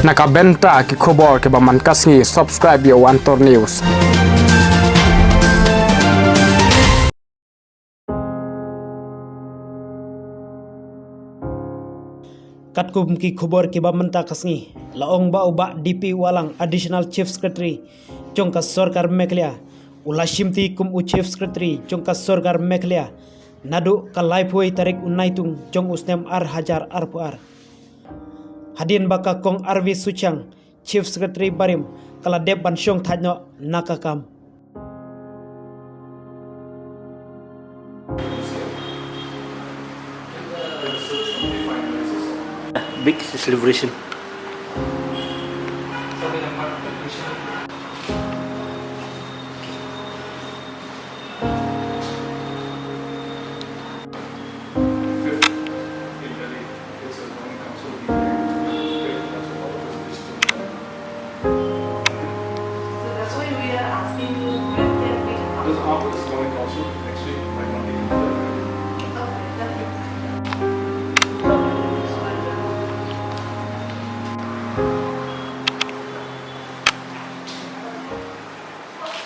Nakabenta ki khobor ke baman kasngi subscribe yo Antor News. Katkum ki khobor ke bamanta kasngi laong ba uba DP Walang Additional Chief Secretary Chongkas Sorkar Meklia ulashimti kum u Chief Secretary Chongkas Sorkar Meklia nadu kalai poi tarik unaitung chong usnem ar hajar arpuar hadin baka kong Arvi Suchang Chief Secretary Barim kala deb ban syong thajno nakakam big celebration. That's why we are asking you when can we come. Does office going council